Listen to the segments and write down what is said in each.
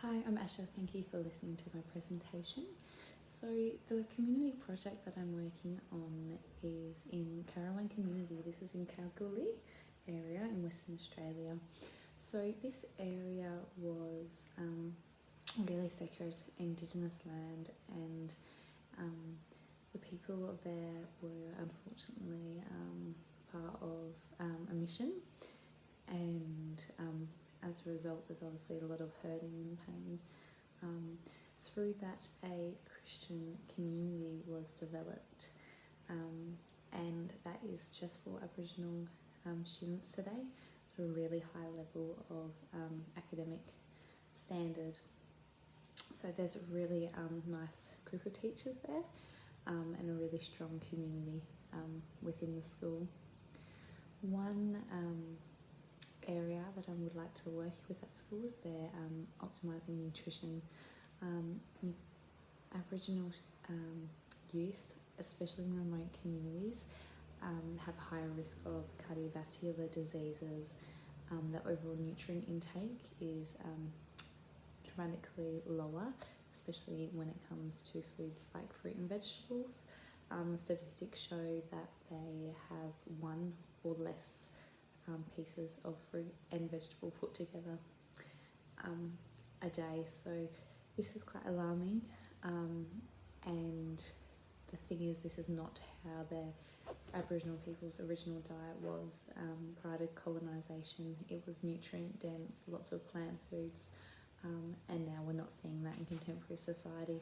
Hi, I'm Asha. Thank you for listening to my presentation. So the community project that I'm working on is in Caroline Community. This is in Kalgoorlie area in Western Australia. So this area was really sacred Indigenous land, and the people there were unfortunately part of a mission, and as a result there's obviously a lot of hurting and pain. Through that, a Christian community was developed, and that is just for Aboriginal students today, at a really high level of academic standard. So there's a really nice group of teachers there, and a really strong community within the school. One area that I would like to work with at school is their optimising nutrition. Aboriginal youth, especially in remote communities, have a higher risk of cardiovascular diseases. The overall nutrient intake is dramatically lower, especially when it comes to foods like fruit and vegetables. Statistics show that they have one or less pieces of fruit and vegetable put together a day. So this is quite alarming, and the thing is, this is not how the Aboriginal people's original diet was prior to colonisation. It was nutrient dense, lots of plant foods, and now we're not seeing that in contemporary society.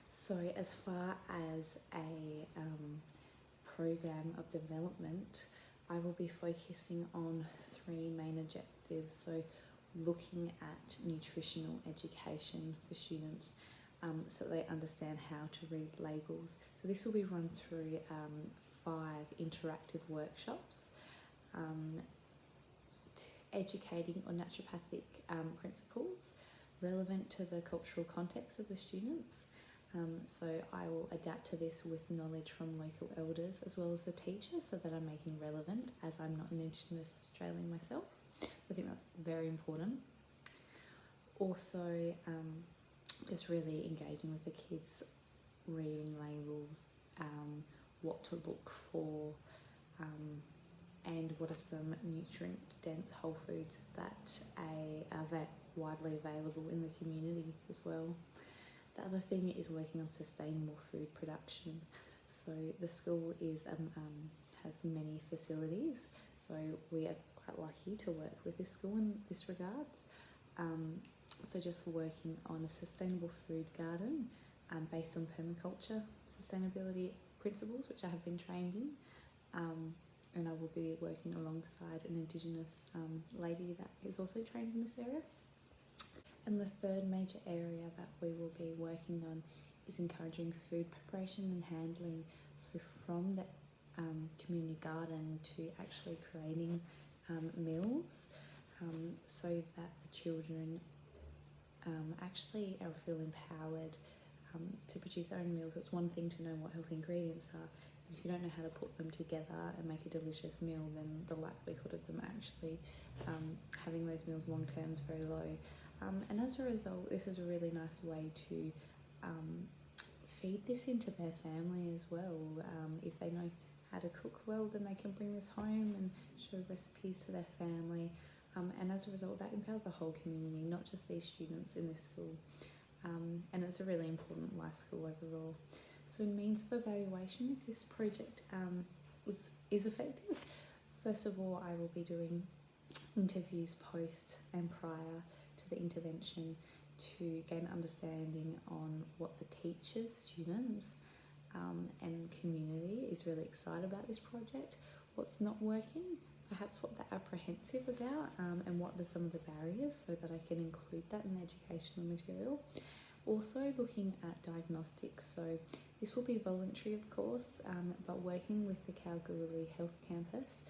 So as far as a program of development, I will be focusing on three main objectives. So looking at nutritional education for students, so they understand how to read labels. So this will be run through 5 interactive workshops, educating on naturopathic principles relevant to the cultural context of the students. So I will adapt to this with knowledge from local elders as well as the teachers, so that I'm making relevant, as I'm not an Indigenous Australian myself. I think that's very important. Also, just really engaging with the kids, reading labels, what to look for, and what are some nutrient-dense whole foods that are widely available in the community as well. The other thing is working on sustainable food production. So the school has many facilities, so we are quite lucky to work with this school in this regards. So just working on a sustainable food garden based on permaculture sustainability principles, which I have been trained in, and I will be working alongside an Indigenous lady that is also trained in this area. And the third major area that we will be working on is encouraging food preparation and handling. So from the community garden to actually creating meals, so that the children actually feel empowered to produce their own meals. It's one thing to know what healthy ingredients are, but if you don't know how to put them together and make a delicious meal, then the likelihood of them actually having those meals long term is very low. And as a result, this is a really nice way to feed this into their family as well. If they know how to cook well, then they can bring this home and show recipes to their family. And as a result, that empowers the whole community, not just these students in this school. And it's a really important life skill overall. So in means of evaluation, if this project is effective, first of all, I will be doing interviews post and prior to the intervention to gain understanding on what the teachers, students, and community is really excited about this project, what's not working, perhaps what they're apprehensive about, and what are some of the barriers, so that I can include that in the educational material. Also looking at diagnostics, so this will be voluntary of course, but working with the Kalgoorlie Health Campus,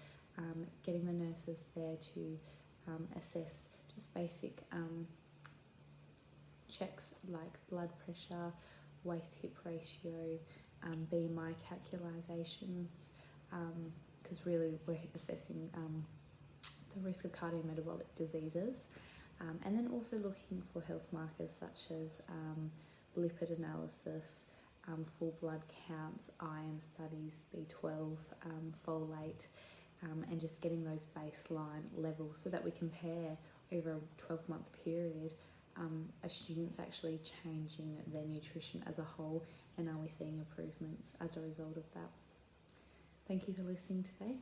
getting the nurses there to assess just basic checks like blood pressure, waist-hip ratio, BMI calculations, because really we're assessing the risk of cardiometabolic diseases, And then also looking for health markers such as lipid analysis, full blood counts, iron studies, B12, folate, and just getting those baseline levels so that we compare over a 12-month period, are students actually changing their nutrition as a whole, and are we seeing improvements as a result of that? Thank you for listening today.